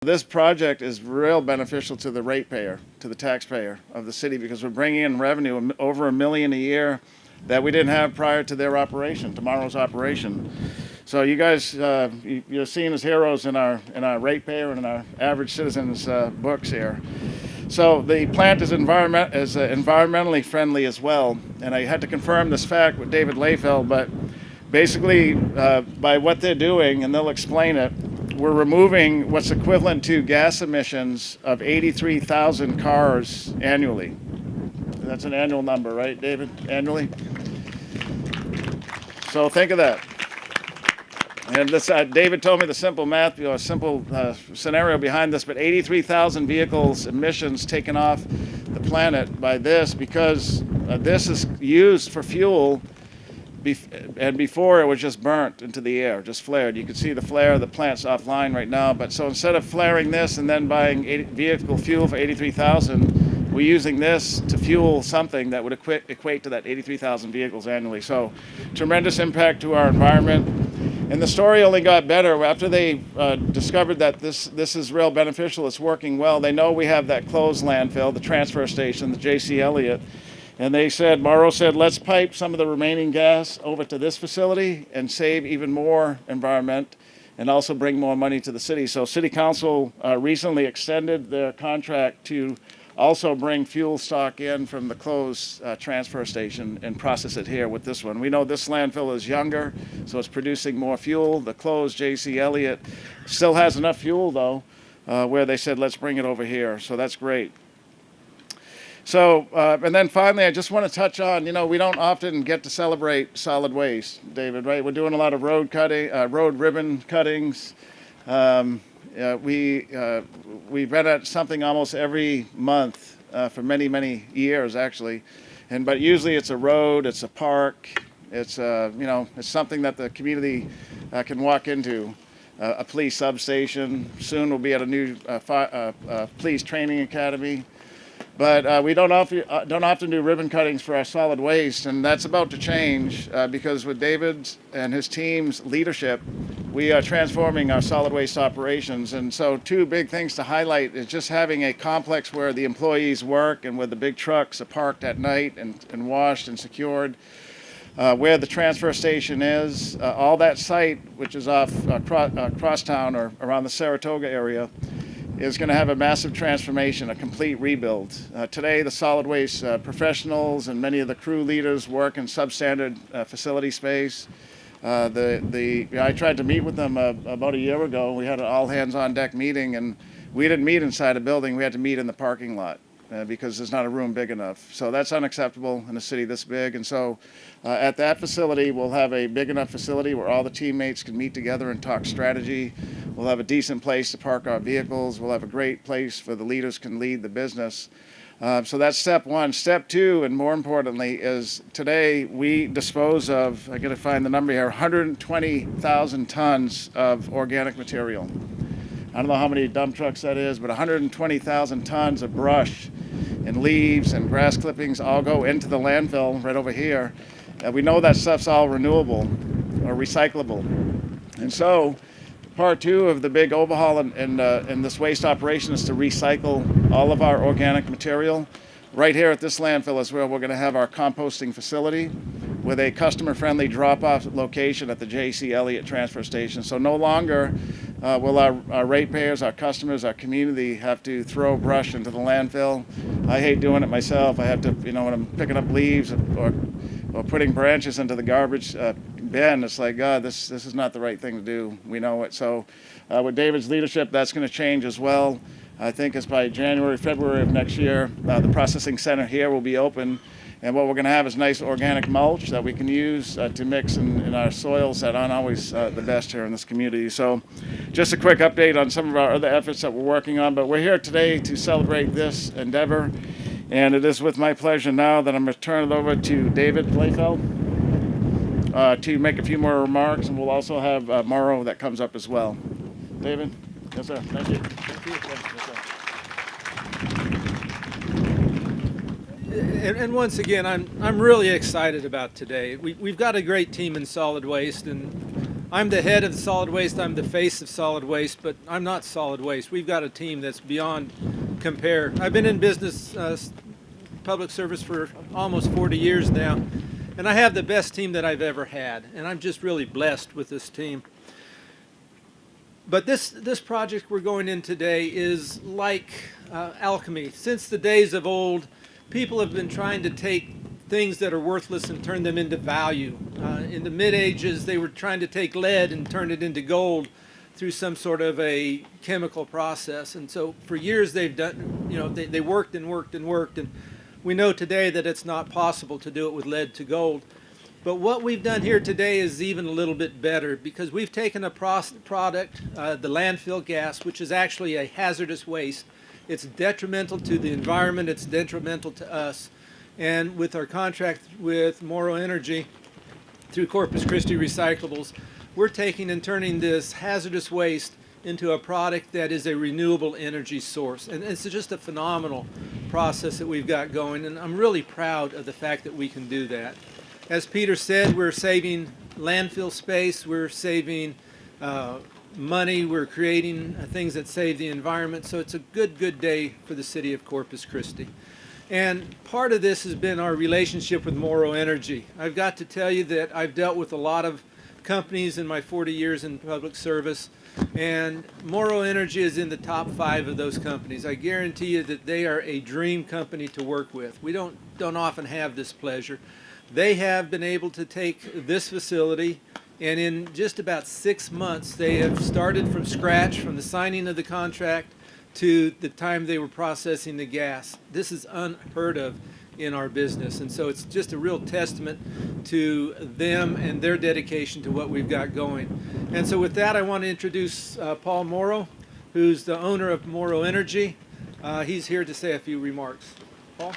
This project is real beneficial to the ratepayer, to the taxpayer of the city, because we're bringing in revenue over $1 million a year that we didn't have prior to their operation, tomorrow's operation. So you guys, you're seen as heroes in our ratepayer and in our average citizens' books here. So the plant is environmentally friendly as well, and I had to confirm this fact with David Layfeld, but basically by what they're doing, and they'll explain it, we're removing what's equivalent to gas emissions of 83,000 cars annually. That's an annual number, right, David? Annually? So think of that. And this, David told me the simple math, simple scenario behind this, but 83,000 vehicles emissions taken off the planet by this, because this is used for fuel, and before it was just burnt into the air, just flared. You can see the flare, the plant's offline right now, but so instead of flaring this and then buying vehicle fuel for 83,000, we're using this to fuel something that would equate to that 83,000 vehicles annually. So tremendous impact to our environment. And the story only got better after they discovered that this is real beneficial, it's working well. They know we have that closed landfill, the transfer station, the J.C. Elliott. And they said, Morrow said, let's pipe some of the remaining gas over to this facility and save even more environment and also bring more money to the city. So City Council recently extended their contract to also bring fuel stock in from the closed transfer station and process it here with this one. We know this landfill is younger, so it's producing more fuel. The closed J.C. Elliott still has enough fuel, though, where they said, let's bring it over here. So that's great. So, and then finally, I just want to touch on, we don't often get to celebrate solid waste, David, right? We're doing a lot of road ribbon cuttings. We've been at something almost every month for many, many years, actually. But usually it's a road, it's a park, it's it's something that the community can walk into. A police substation. Soon we'll be at a new police training academy. But we don't often do ribbon cuttings for our solid waste, and that's about to change because with David's and his team's leadership, we are transforming our solid waste operations. And so two big things to highlight is just having a complex where the employees work and where the big trucks are parked at night and washed and secured. Where the transfer station is, all that site, which is off crosstown or around the Saratoga area, is going to have a massive transformation, a complete rebuild. Today, the solid waste professionals and many of the crew leaders work in substandard facility space. I tried to meet with them about a year ago. We had an all-hands-on-deck meeting, and we didn't meet inside a building. We had to meet in the parking lot because there's not a room big enough. So that's unacceptable in a city this big. And so at that facility, we'll have a big enough facility where all the teammates can meet together and talk strategy. We'll have a decent place to park our vehicles. We'll have a great place where the leaders can lead the business. So that's step one. Step two, and more importantly, is today we dispose of, I got to find the number here, 120,000 tons of organic material. I don't know how many dump trucks that is, but 120,000 tons of brush and leaves and grass clippings all go into the landfill right over here. We know that stuff's all renewable or recyclable. And so part two of the big overhaul in this waste operation is to recycle all of our organic material. Right here at this landfill is where we're going to have our composting facility with a customer-friendly drop-off location at the J.C. Elliott transfer station. So no longer will our ratepayers, our customers, our community have to throw brush into the landfill. I hate doing it myself. I have to, when I'm picking up leaves or putting branches into the garbage bin, it's like, God, this is not the right thing to do. We know it. So with David's leadership, that's going to change as well. I think it's by January, February of next year, the processing center here will be open. And what we're going to have is nice organic mulch that we can use to mix in our soils that aren't always the best here in this community. So just a quick update on some of our other efforts that we're working on. But we're here today to celebrate this endeavor. And it is with my pleasure now that I'm going to turn it over to David Layfeld to make a few more remarks. And we'll also have Morrow that comes up as well. David? Yes, sir. Thank you. Thank you. Yes, sir. And once again, I'm really excited about today. We've got a great team in solid waste, and I'm the head of solid waste, I'm the face of solid waste, but I'm not solid waste. We've got a team that's beyond compare. I've been in business, public service for almost 40 years now, and I have the best team that I've ever had, and I'm just really blessed with this team. But this project we're going in today is like alchemy. Since the days of old, people have been trying to take things that are worthless and turn them into value. In the mid-ages, they were trying to take lead and turn it into gold through some sort of a chemical process. And so for years they've done, they worked and worked and worked. And we know today that it's not possible to do it with lead to gold. But what we've done here today is even a little bit better, because we've taken a product, the landfill gas, which is actually a hazardous waste. It's detrimental to the environment, it's detrimental to us. And with our contract with Morrow Energy through Corpus Christi Recyclables, we're taking and turning this hazardous waste into a product that is a renewable energy source. And it's just a phenomenal process that we've got going, and I'm really proud of the fact that we can do that. As Peter said, we're saving landfill space, we're saving money, we're creating things that save the environment, so it's a good day for the city of Corpus Christi. And part of this has been our relationship with Morrow Energy. I've got to tell you that I've dealt with a lot of companies in my 40 years in public service, and Morrow Energy is in the top 5 of those companies. I guarantee you that they are a dream company to work with. We don't often have this pleasure. They have been able to take this facility, and in just about 6 months, they have started from scratch, from the signing of the contract to the time they were processing the gas. This is unheard of in our business, and so it's just a real testament to them and their dedication to what we've got going. And so with that, I want to introduce Paul Morrow, who's the owner of Morrow Energy. He's here to say a few remarks. Paul?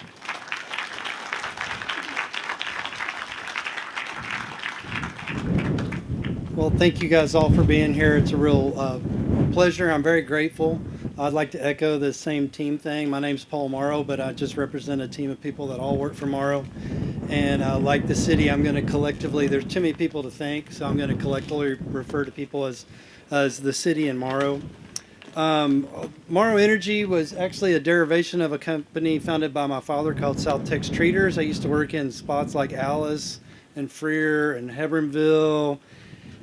Well, thank you guys all for being here. It's a real pleasure. I'm very grateful. I'd like to echo the same team thing. My name's Paul Morrow, but I just represent a team of people that all work for Morrow. And like the city, I'm going to collectively, there's too many people to thank, so I'm going to collectively refer to people as the city and Morrow. Morrow Energy was actually a derivation of a company founded by my father called South Tex Treaters. I used to work in spots like Alice and Freer and Hebronville,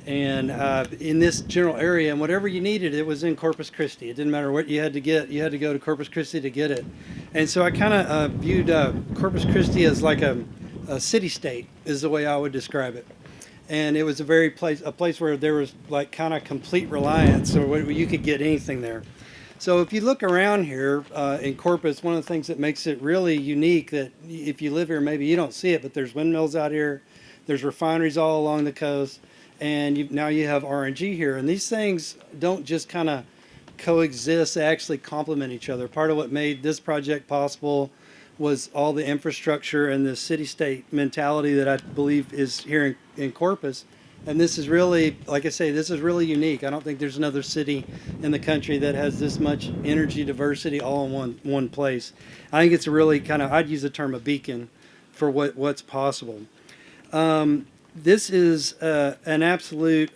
and in this general area, and whatever you needed, it was in Corpus Christi. It didn't matter what you had to get, you had to go to Corpus Christi to get it. And so I kind of viewed Corpus Christi as like a city-state, is the way I would describe it. And it was a place where there was like kind of complete reliance, or where you could get anything there. So if you look around here in Corpus, one of the things that makes it really unique, that if you live here, maybe you don't see it, but there's windmills out here, there's refineries all along the coast, and now you have RNG here. And these things don't just kind of coexist, they actually complement each other. Part of what made this project possible was all the infrastructure and the city-state mentality that I believe is here in Corpus. And this is really, like I say, this is really unique. I don't think there's another city in the country that has this much energy diversity all in one place. I think it's a really kind of, I'd use the term a beacon for what's possible. This is an absolute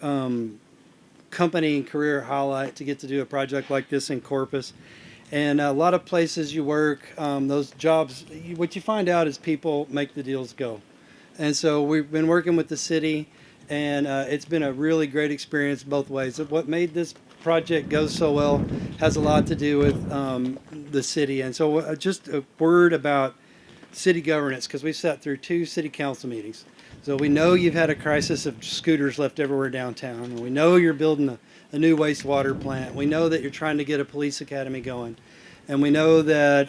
company and career highlight to get to do a project like this in Corpus. And a lot of places you work, those jobs, what you find out is people make the deals go. And so we've been working with the city, and it's been a really great experience both ways. What made this project go so well has a lot to do with the city. And so just a word about city governance, because we sat through 2 city council meetings. So we know you've had a crisis of scooters left everywhere downtown. And we know you're building a new wastewater plant. We know that you're trying to get a police academy going. And we know that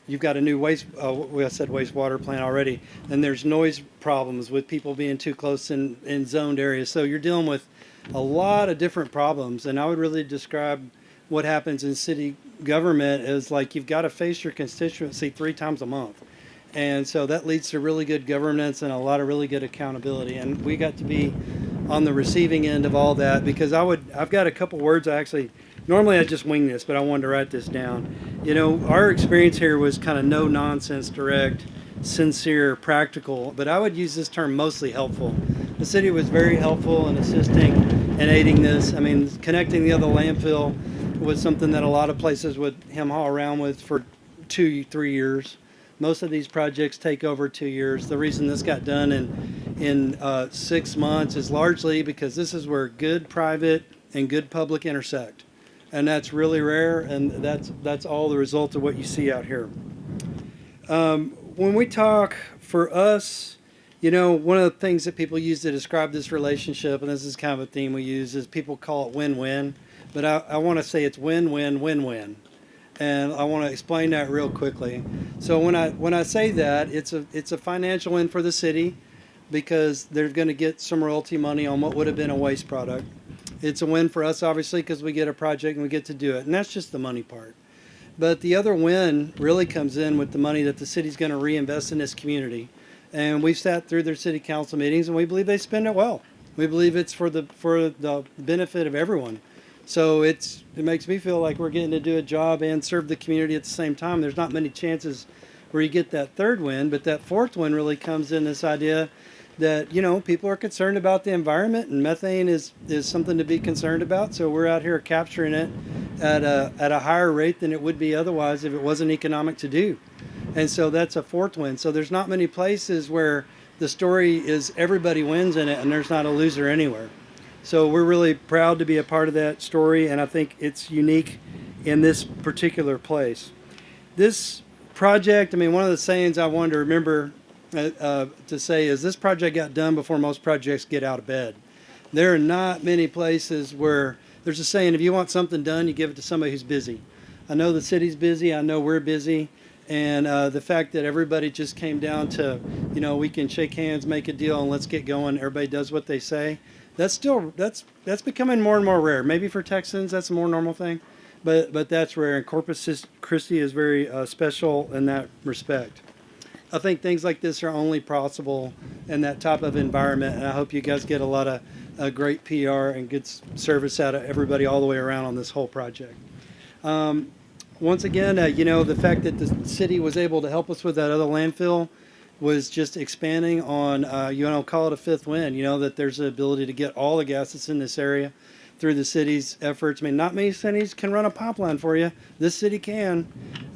you've got a new wastewater plant already. And there's noise problems with people being too close in zoned areas. So you're dealing with a lot of different problems. And I would really describe what happens in city government as like you've got to face your constituency 3 times a month. And so that leads to really good governance and a lot of really good accountability. And we got to be on the receiving end of all that, because I've got a couple words normally I just wing this, but I wanted to write this down. You know, our experience here was kind of no nonsense, direct, sincere, practical, but I would use this term mostly helpful. the city was very helpful in assisting and aiding this. I mean, connecting the other landfill was something that a lot of places would hem-haw around with for 2-3 years. Most of these projects take over 2 years. The reason this got done in 6 months is largely because this is where good private and good public intersect, and that's really rare, and that's all the result of what you see out here. When we talk for us, you know, one of the things that people use to describe this relationship, and this is kind of a theme we use, is people call it win-win, but I want to say it's win-win-win-win. And I want to explain that real quickly. So when I say that, it's a financial win for the city because they're going to get some royalty money on what would have been a waste product. It's a win for us, obviously, because we get a project and we get to do it. And that's just the money part. But the other win really comes in with the money that the city's going to reinvest in this community. And we've sat through their city council meetings, and we believe they spend it well. We believe it's for the benefit of everyone. So it makes me feel like we're getting to do a job and serve the community at the same time. There's not many chances where you get that third win, but that fourth win really comes in this idea that, you know, people are concerned about the environment, and methane is something to be concerned about. So we're out here capturing it at a higher rate than it would be otherwise if it wasn't economic to do. And so that's a fourth win. So there's not many places where the story is everybody wins in it and there's not a loser anywhere. So we're really proud to be a part of that story, and I think it's unique in this particular place. This project, I mean, one of the sayings I wanted to remember to say is this project got done before most projects get out of bed. There are not many places where there's a saying, if you want something done, you give it to somebody who's busy. I know the city's busy, I know we're busy, and the fact that everybody just came down to, you know, we can shake hands, make a deal, and let's get going, everybody does what they say. That's becoming more and more rare. Maybe for Texans, that's a more normal thing, but that's rare. And Corpus Christi is very special in that respect. I think things like this are only possible in that type of environment, and I hope you guys get a lot of great PR and good service out of everybody all the way around on this whole project. Once again, you know, the fact that the city was able to help us with that other landfill was just expanding on, you know, call it a fifth win, you know, that there's the ability to get all the gas that's in this area through the city's efforts. I mean, not many cities can run a pipeline for you. This city can.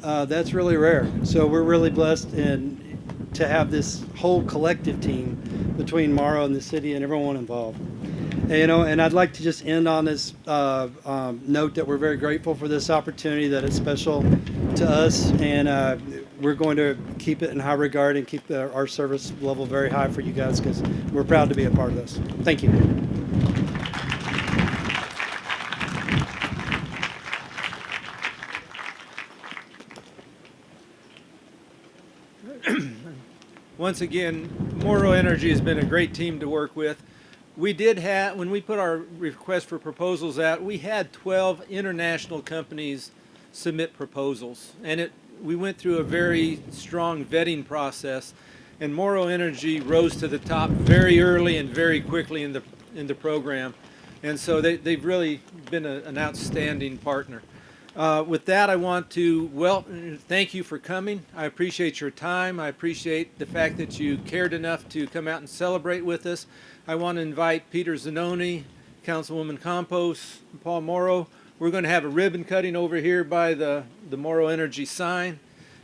That's really rare. So we're really blessed to have this whole collective team between Morrow and the city and everyone involved. And, you know, and I'd like to just end on this note that we're very grateful for this opportunity, that it's special to us, and we're going to keep it in high regard and keep our service level very high for you guys, because we're proud to be a part of this. Thank you. Once again, Morrow Energy has been a great team to work with. We did have, when we put our request for proposals out, we had 12 international companies submit proposals, and we went through a very strong vetting process, and Morrow Energy rose to the top very early and very quickly in the program, and so they've really been an outstanding partner. With that, I want to thank you for coming. I appreciate your time. I appreciate the fact that you cared enough to come out and celebrate with us. I want to invite Peter Zanoni, Councilwoman Campos, Paul Morrow. We're going to have a ribbon cutting over here by the Morrow Energy sign.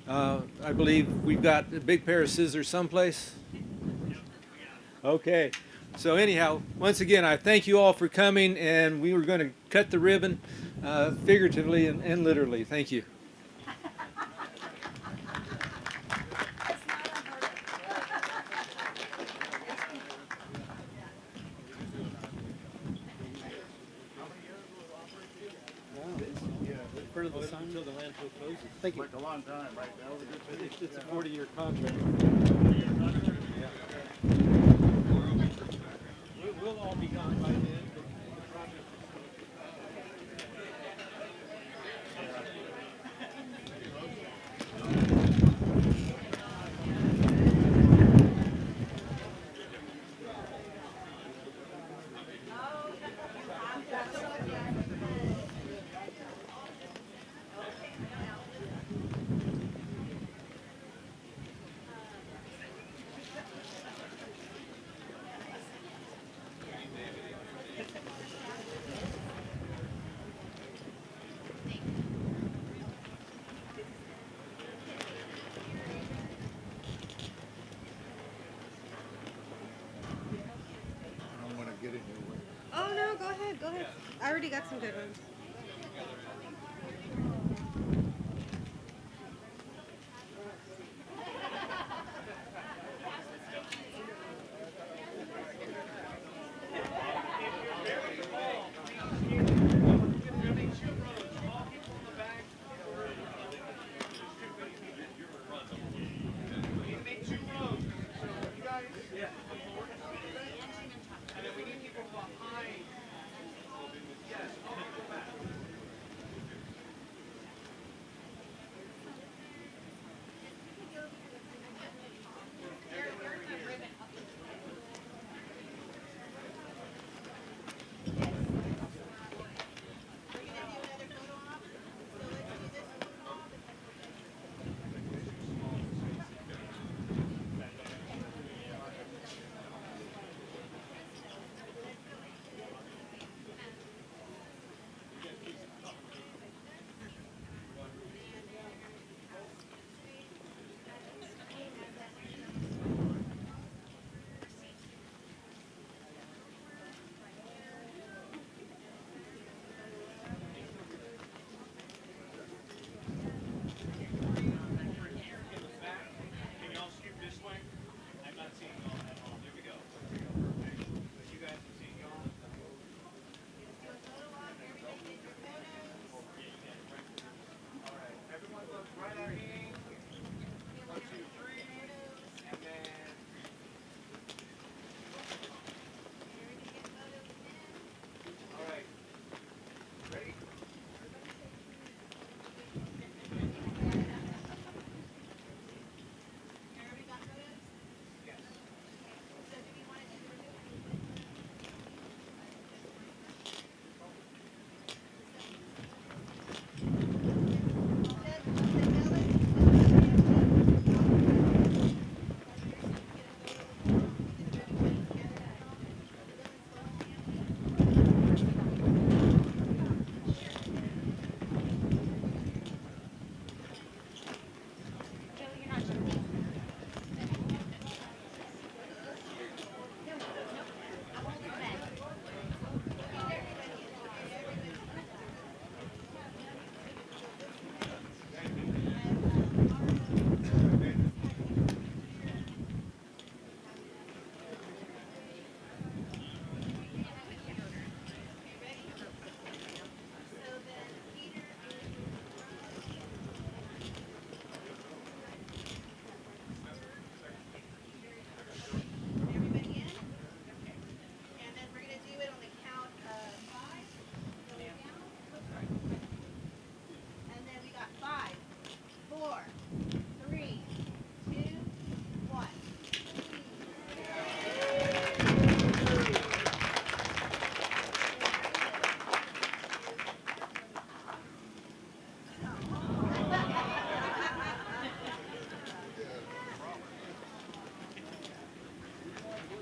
I believe we've got a big pair of scissors someplace. Okay. So anyhow, once again, I thank you all for coming, and we were going to cut the ribbon figuratively and literally. Thank you. Thank you. Like a long time, right? That was a good It's a 40-year contract. We'll all be gone by then. get in your way. Oh no, go ahead, go ahead. I already got some good ones.